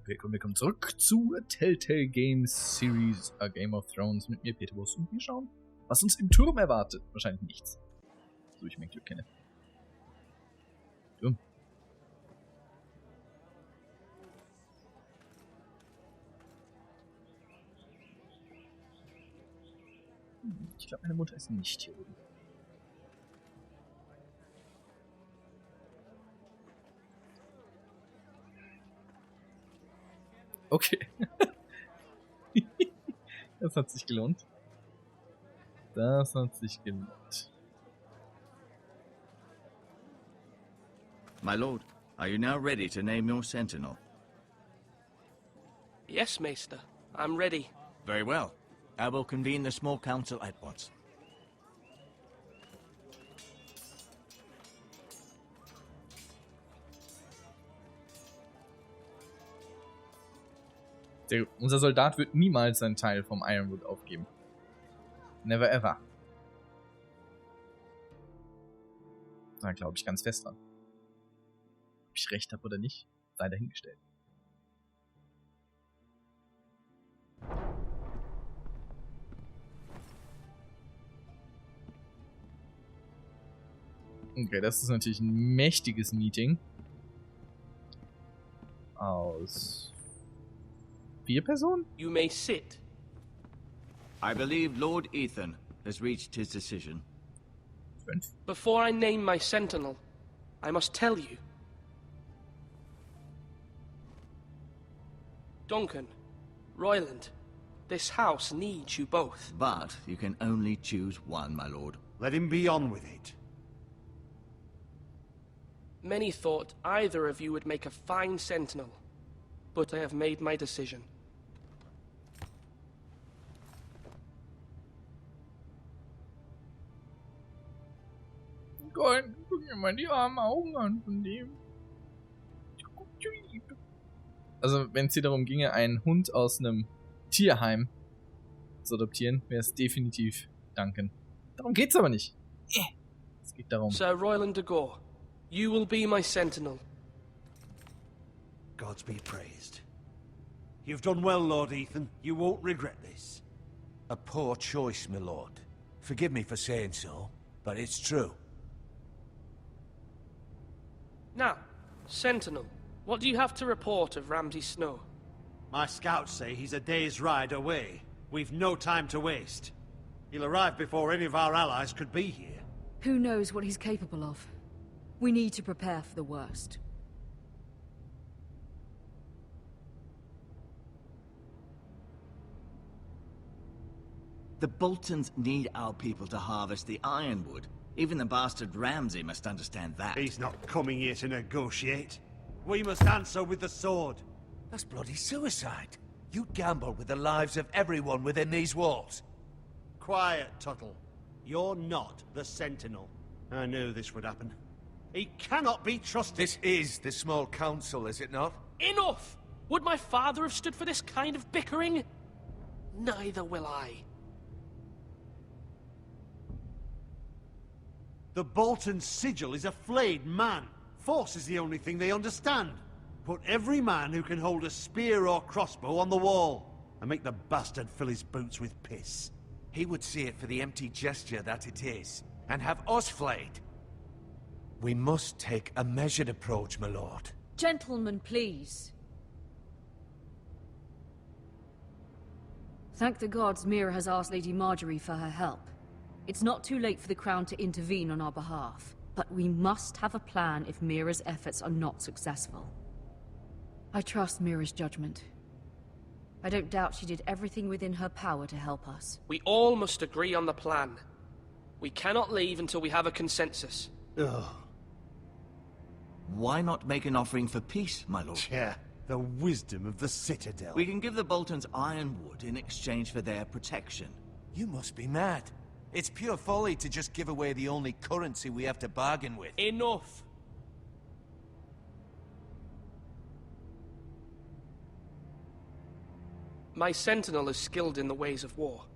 Willkommen zurück zu Telltale Games Series A Game of Thrones mit mir, Peterbus, und wir schauen, was uns im Turm erwartet. Wahrscheinlich nichts. So ich mein Glück kenne. Dumm. Ich glaube, meine Mutter ist nicht hier oben. Okay. Das hat sich gelohnt. Das hat sich gelohnt. My lord, are you now ready to name your sentinel? Yes, Maester. I'm ready. Very well. I will convene the small council at once. Unser Soldat wird niemals seinen Teil vom Ironwood aufgeben. Never ever. Da glaube ich ganz fest dran. Ob ich recht habe oder nicht, sei dahingestellt. Okay, das ist natürlich ein mächtiges Meeting. Aus 4 Personen? You may sit. I believe Lord Ethan has reached his decision. 5. Before I name my sentinel, I must tell you. Duncan, Royland, this house needs you both. But you can only choose one, my lord. Let him be on with it. Many thought either of you would make a fine sentinel, but I have made my decision. Gott, guck mir mal die armen Augen an von dem. Also, wenn es hier darum ginge, einen Hund aus einem Tierheim zu adoptieren, wäre es definitiv Duncan. Darum geht's aber nicht. Es geht darum. Sir Royland de Gore, you will be my sentinel. Gods be praised. You've done well, Lord Ethan. You won't regret this. A poor choice, my lord. Forgive me for saying so, but it's true. Now, sentinel, what do you have to report of Ramsay Snow? My scouts say he's a day's ride away. We've no time to waste. He'll arrive before any of our allies could be here. Who knows what he's capable of? We need to prepare for the worst. The Boltons need our people to harvest the ironwood. Even the bastard Ramsay must understand that. He's not coming here to negotiate. We must answer with the sword. That's bloody suicide. You gamble with the lives of everyone within these walls. Quiet, Tuttle. You're not the Sentinel. I knew this would happen. He cannot be trusted. This is the small council, is it not? Enough! Would my father have stood for this kind of bickering? Neither will I. The Bolton sigil is a flayed man. Force is the only thing they understand. Put every man who can hold a spear or crossbow on the wall, and make the bastard fill his boots with piss. He would see it for the empty gesture that it is, and have us flayed. We must take a measured approach, my lord. Gentlemen, please. Thank the gods Mira has asked Lady Marjorie for her help. It's not too late for the Crown to intervene on our behalf, but we must have a plan if Mira's efforts are not successful. I trust Mira's judgment. I don't doubt she did everything within her power to help us. We all must agree on the plan. We cannot leave until we have a consensus. Ugh. Why not make an offering for peace, my lord? Yeah, the wisdom of the Citadel. We can give the Boltons ironwood in exchange for their protection. You must be mad. It's pure folly to just give away the only currency we have to bargain with. Enough! My sentinel is skilled in the ways of war.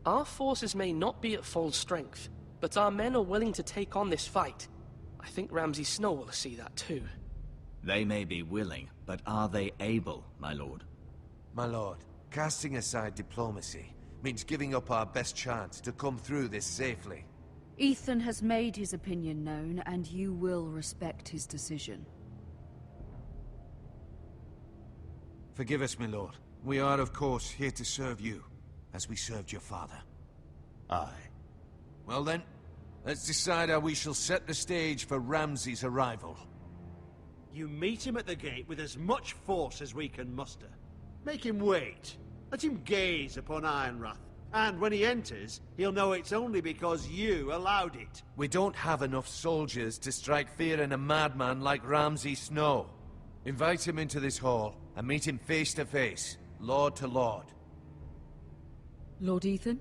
Our forces may not be at full strength, but our men are willing to take on this fight. I think Ramsay Snow will see that too. They may be willing, But are they able, my lord? My lord, casting aside diplomacy means giving up our best chance to come through this safely. Ethan has made his opinion known, and you will respect his decision. Forgive us, my lord. We are, of course, here to serve you, as we served your father. Aye. Well then, let's decide how we shall set the stage for Ramsay's arrival. You meet him at the gate with as much force as we can muster. Make him wait. Let him gaze upon Ironrath. And when he enters, he'll know it's only because you allowed it. We don't have enough soldiers to strike fear in a madman like Ramsay Snow. Invite him into this hall, and meet him face to face, lord to lord. Lord Ethan?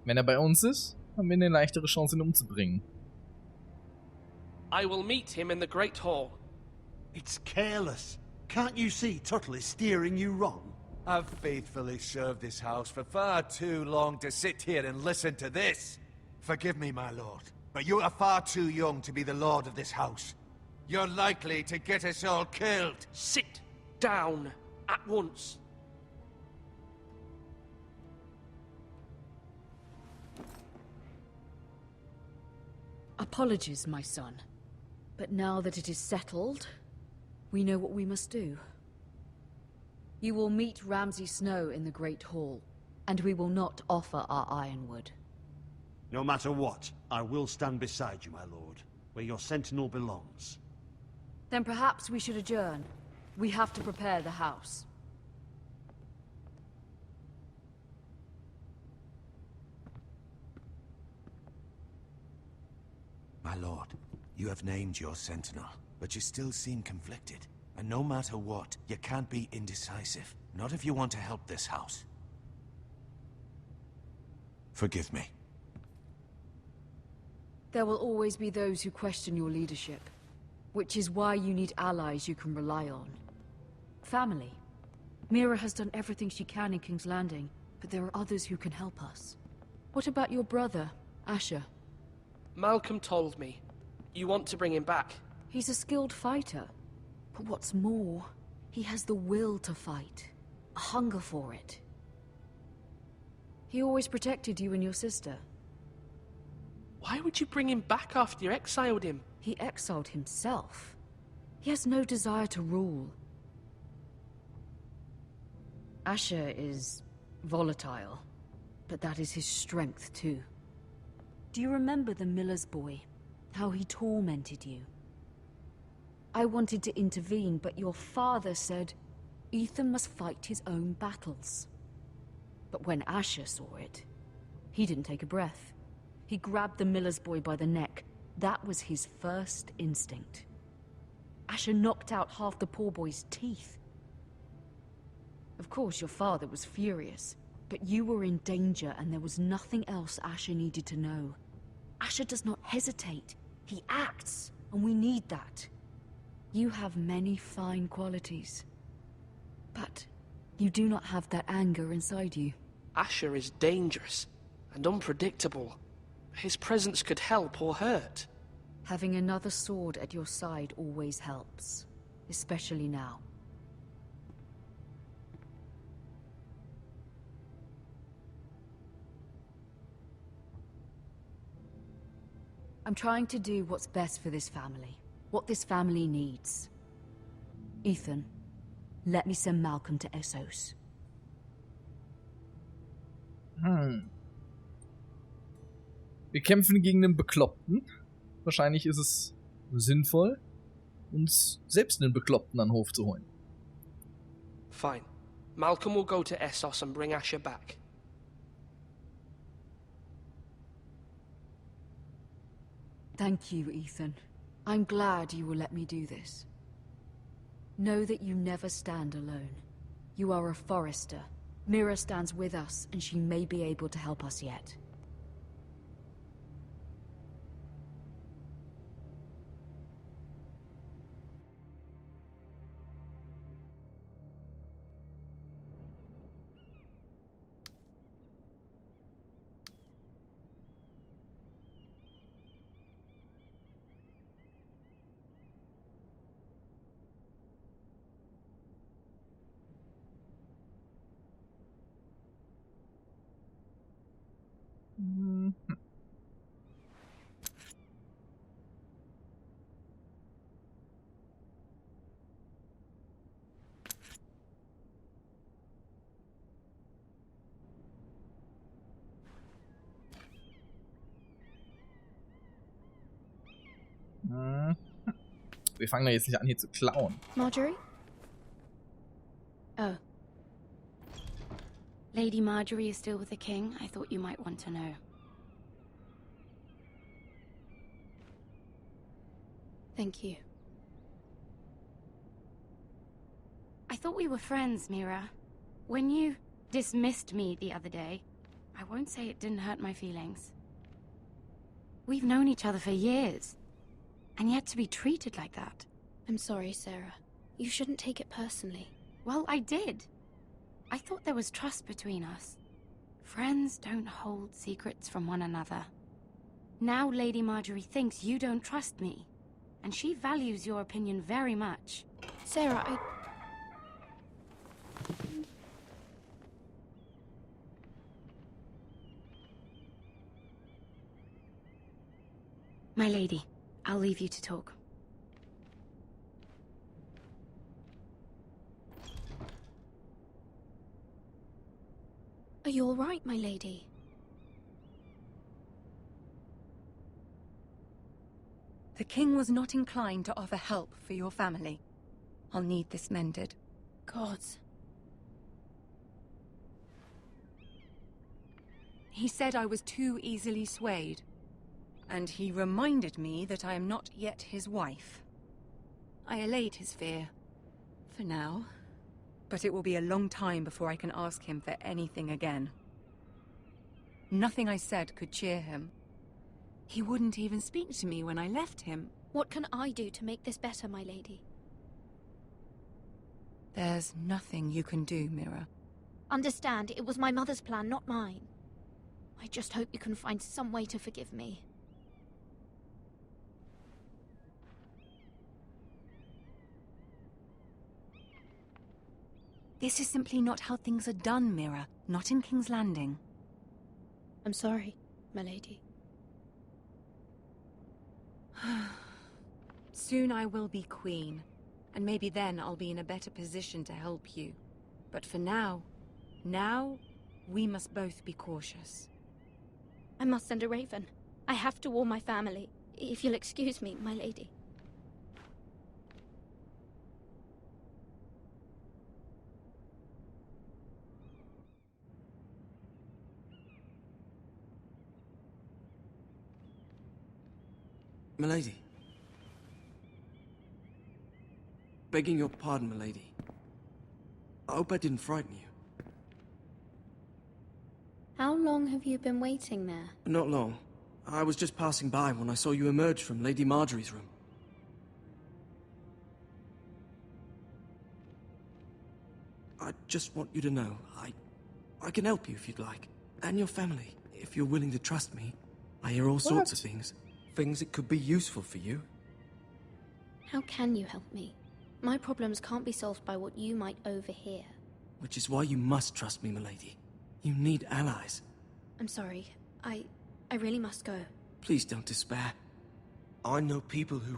Wenn er bei uns ist, haben wir eine leichtere Chance, ihn umzubringen. I will meet him in the Great Hall. It's careless. Can't you see Tuttle is steering you wrong? I've faithfully served this house for far too long to sit here and listen to this. Forgive me, my lord, but you are far too young to be the lord of this house. You're likely to get us all killed. Sit down at once. Apologies, my son. But now that it is settled, we know what we must do. You will meet Ramsay Snow in the Great Hall, and we will not offer our ironwood. No matter what, I will stand beside you, my lord, where your sentinel belongs. Then perhaps we should adjourn. We have to prepare the house. My lord, you have named your sentinel, but you still seem conflicted. And no matter what, you can't be indecisive. Not if you want to help this house. Forgive me. There will always be those who question your leadership, which is why you need allies you can rely on. Family. Mira has done everything she can in King's Landing, but there are others who can help us. What about your brother, Asher? Malcolm told me. You want to bring him back. He's a skilled fighter. But what's more, he has the will to fight. A hunger for it. He always protected you and your sister. Why would you bring him back after you exiled him? He exiled himself. He has no desire to rule. Asher is volatile, but that is his strength too. Do you remember the miller's boy? How he tormented you? I wanted to intervene, but your father said Ethan must fight his own battles. But when Asher saw it, he didn't take a breath. He grabbed the miller's boy by the neck. That was his first instinct. Asher knocked out half the poor boy's teeth. Of course, your father was furious, but you were in danger and there was nothing else Asher needed to know. Asher does not hesitate. He acts, and we need that. You have many fine qualities, but you do not have that anger inside you. Asher is dangerous and unpredictable. His presence could help or hurt. Having another sword at your side always helps, especially now. I'm trying to do what's best for this family. What this family needs. Ethan, let me send Malcolm to Essos. Wir kämpfen gegen einen Bekloppten. Wahrscheinlich ist es sinnvoll, uns selbst einen Bekloppten an den Hof zu holen. Fine. Malcolm will go to Essos and bring Asher back. Thank you, Ethan. I'm glad you will let me do this. Know that you never stand alone. You are a Forrester. Mira stands with us, and she may be able to help us yet. Wir fangen doch jetzt nicht an, hier zu klauen. Marjorie? Oh. Lady Marjorie is still with the king? I thought you might want to know. Thank you. I thought we were friends, Mira. When you dismissed me the other day, I won't say it didn't hurt my feelings. We've known each other for years, and yet to be treated like that. I'm sorry, Sarah. You shouldn't take it personally. Well, I did. I thought there was trust between us. Friends don't hold secrets from one another. Now Lady Marjorie thinks you don't trust me, and she values your opinion very much. Sarah, My lady, I'll leave you to talk. Are you all right, my lady? The king was not inclined to offer help for your family. I'll need this mended. Gods. He said I was too easily swayed. And he reminded me that I am not yet his wife. I allayed his fear. For now. But it will be a long time before I can ask him for anything again. Nothing I said could cheer him. He wouldn't even speak to me when I left him. What can I do to make this better, my lady? There's nothing you can do, Mira. Understand, it was my mother's plan, not mine. I just hope you can find some way to forgive me. This is simply not how things are done, Mira. Not in King's Landing. I'm sorry, my lady. Soon I will be queen, and maybe then I'll be in a better position to help you. But for now, we must both be cautious. I must send a raven. I have to warn my family. If you'll excuse me, my lady. Milady. Begging your pardon, milady. I hope I didn't frighten you. How long have you been waiting there? Not long. I was just passing by when I saw you emerge from Lady Marjorie's room. I just want you to know, I can help you if you'd like. And your family, if you're willing to trust me. I hear all sorts of things. Things that could be useful for you. How can you help me? My problems can't be solved by what you might overhear. Which is why you must trust me, milady. You need allies. I'm sorry. I really must go. Please don't despair. I know people who...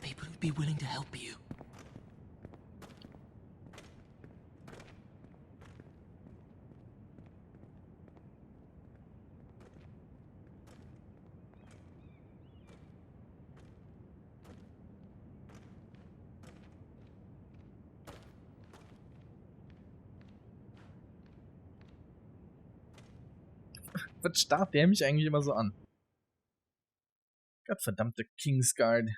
People who'd be willing to help you. Was starrt der mich eigentlich immer so an? Gottverdammte Kingsguard.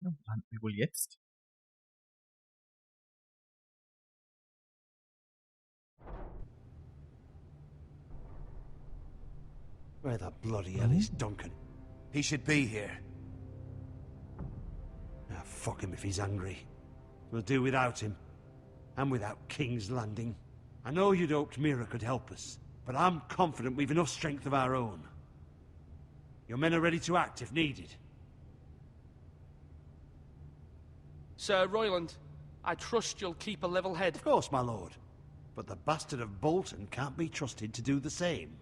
Ja, landen wir wohl jetzt? Where the bloody hell is Duncan? He should be here. Ah, fuck him if he's angry. We'll do without him. And without King's Landing. I know you'd hoped Mira could help us, but I'm confident we've enough strength of our own. Your men are ready to act if needed. Sir Royland, I trust you'll keep a level head. Of course, my lord. But the bastard of Bolton can't be trusted to do the same.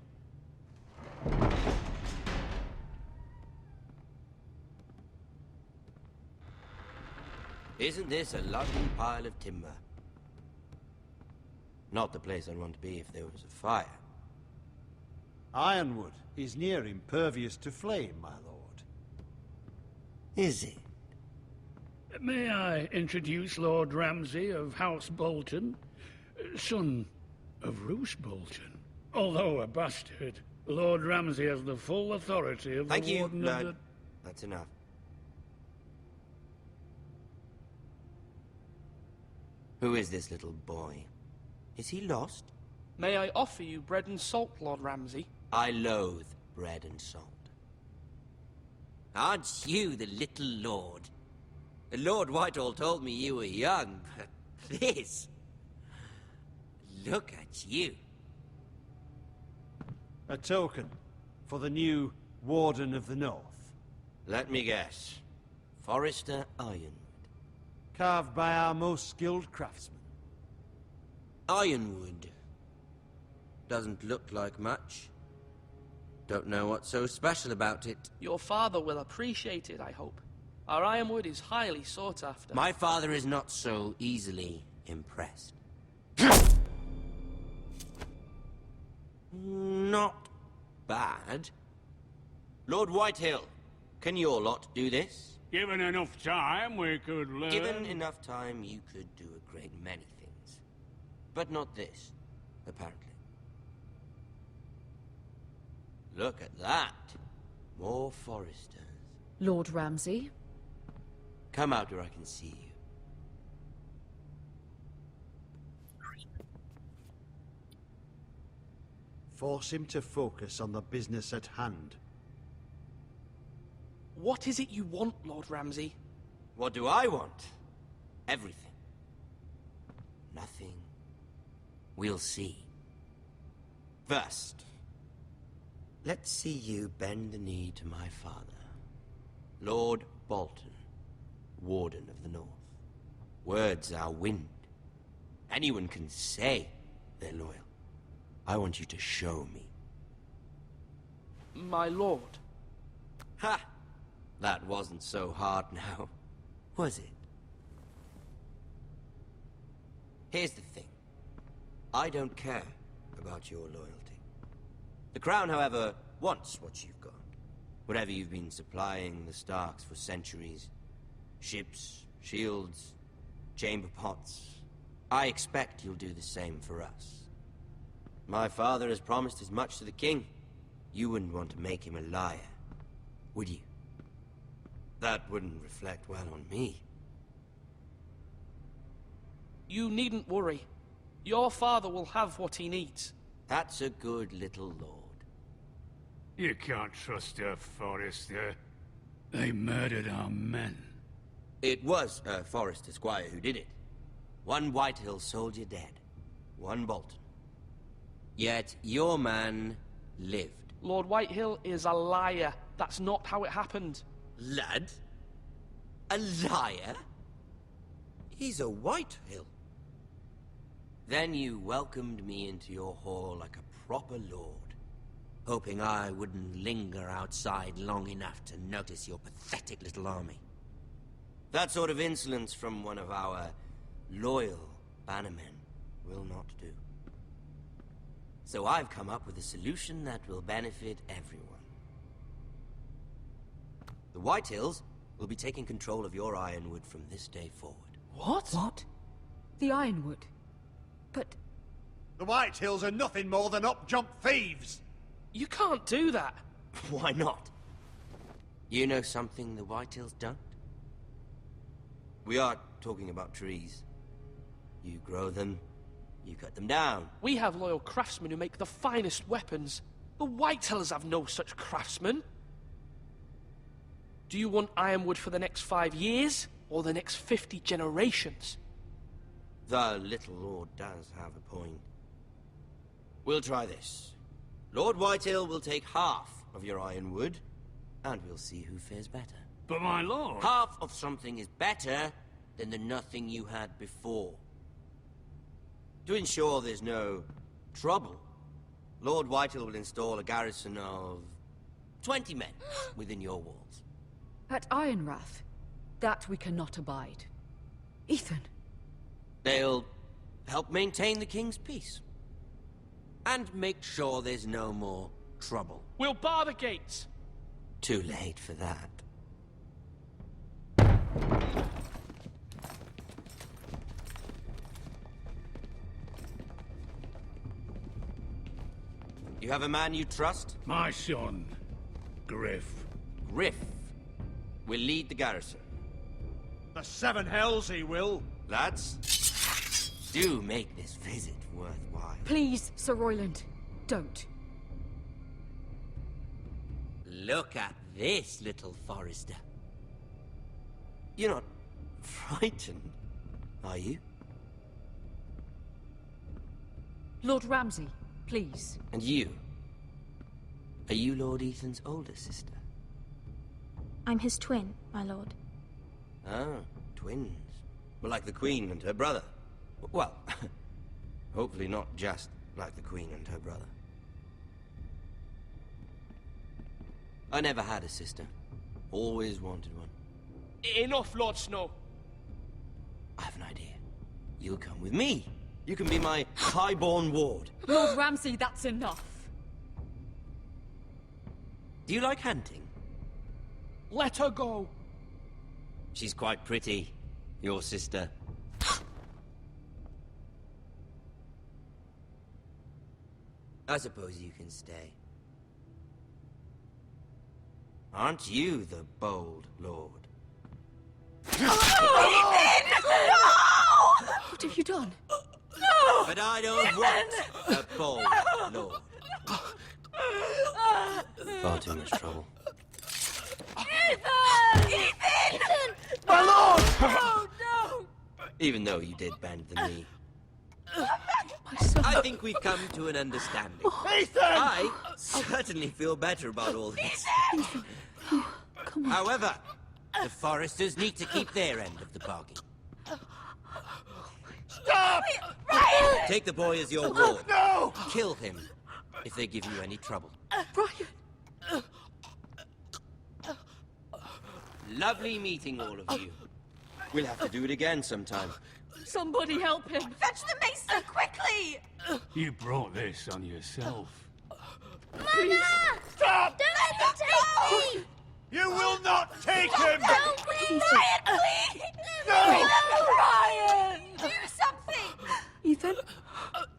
Isn't this a lovely pile of timber? Not the place I'd want to be if there was a fire. Ironwood is near impervious to flame, my lord. Is it? May I introduce Lord Ramsay of House Bolton, son of Roose Bolton. Although a bastard, Lord Ramsay has the full authority of Thank the you. Warden No, of the... that's enough. Who is this little boy? Is he lost? May I offer you bread and salt, Lord Ramsay? I loathe bread and salt. Aren't you the little lord? Lord Whitehall told me you were young, but this... Look at you. A token for the new Warden of the North. Let me guess. Forrester Ironwood. Carved by our most skilled craftsmen. Ironwood. Doesn't look like much. Don't know what's so special about it. Your father will appreciate it, I hope. Our ironwood is highly sought after. My father is not so easily impressed. Not bad. Lord Whitehill, can your lot do this? Given enough time, we could learn... Given enough time, you could do a great many things. But not this, apparently. Look at that. More Forresters. Lord Ramsay? Come out where I can see you. Force him to focus on the business at hand. What is it you want, Lord Ramsay? What do I want? Everything. Nothing. We'll see. First, let's see you bend the knee to my father, Lord Bolton, Warden of the North. Words are wind. Anyone can say they're loyal. I want you to show me. My lord. Ha! That wasn't so hard now, was it? Here's the thing. I don't care about your loyalty. The Crown, however, wants what you've got. Whatever you've been supplying the Starks for centuries. Ships, shields, chamber pots. I expect you'll do the same for us. My father has promised as much to the king. You wouldn't want to make him a liar, would you? That wouldn't reflect well on me. You needn't worry. Your father will have what he needs. That's a good little lord. You can't trust a Forrester. They murdered our men. It was a Forrester squire who did it. One Whitehill soldier dead. One Bolton. Yet your man lived. Lord Whitehill is a liar. That's not how it happened. Lad? A liar? He's a Whitehill. Then you welcomed me into your hall like a proper lord, hoping I wouldn't linger outside long enough to notice your pathetic little army. That sort of insolence from one of our loyal bannermen will not do. So I've come up with a solution that will benefit everyone. The Whitehills will be taking control of your ironwood from this day forward. What? What? The ironwood? But... The Whitehills are nothing more than up-jump thieves! You can't do that. Why not? You know something the Whitehills don't? We are talking about trees. You grow them, you cut them down. We have loyal craftsmen who make the finest weapons. The Whitehills have no such craftsmen. Do you want ironwood for the next 5 years, or the next 50 generations? The little lord does have a point. We'll try this. Lord Whitehill will take half of your ironwood, and we'll see who fares better. But my lord... Half of something is better than the nothing you had before. To ensure there's no trouble, Lord Whitehill will install a garrison of 20 men within your walls. At Ironrath, that we cannot abide. Ethan. They'll help maintain the king's peace. And make sure there's no more trouble. We'll bar the gates. Too late for that. You have a man you trust? My son, Griff. Griff will lead the garrison. The seven hells he will. Lads, do make this visit worthwhile. Please, Sir Royland, don't. Look at this, little Forrester. You're not frightened, are you? Lord Ramsay, please. And you? Are you Lord Ethan's older sister? I'm his twin, my lord. Ah, twins. Well, like the Queen and her brother. Well, hopefully not just like the Queen and her brother. I never had a sister. Always wanted one. Enough, Lord Snow. I have an idea. You'll come with me. You can be my highborn ward. Lord Ramsay, that's enough. Do you like hunting? Let her go. She's quite pretty, your sister. I suppose you can stay. Aren't you the bold lord? What have you done? But I don't want a bold lord. Far too much trouble. Ethan! My lord! Oh, no! Even though you did bend the knee. My son. I think we've come to an understanding. Ethan! I certainly feel better about all this. Come on. However, the Forresters need to keep their end of the bargain. Stop! Ryan! Take the boy as your ward. No! Kill him if they give you any trouble. Brian! Lovely meeting all of you. We'll have to do it again sometime. Somebody help him! Fetch the mason, quickly! You brought this on yourself. Mama! Stop! Don't let him take me! You will not take him! Don't, please! Ryan, please! No! Ryan! Do something! Ethan?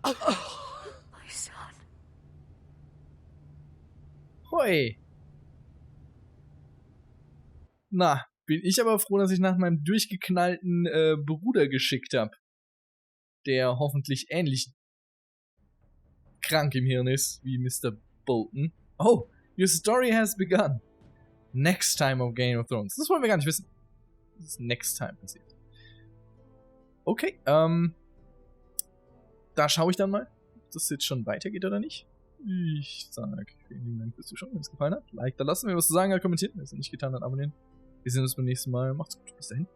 My son. Hoi. Na, bin ich aber froh, dass ich nach meinem durchgeknallten Bruder geschickt habe. Der hoffentlich ähnlich krank im Hirn ist wie Mr. Bolton. Oh, your story has begun. Next time of Game of Thrones. Das wollen wir gar nicht wissen. Das ist next time passiert. Okay, da schaue ich dann mal, ob das jetzt schon weitergeht oder nicht. Ich sage vielen lieben Dank fürs Zuschauen. Wenn es gefallen hat, Like da lassen. Wenn ihr was zu sagen habt, kommentiert. Wenn ihr es nicht getan habt, abonnieren. Wir sehen uns beim nächsten Mal. Macht's gut. Bis dahin.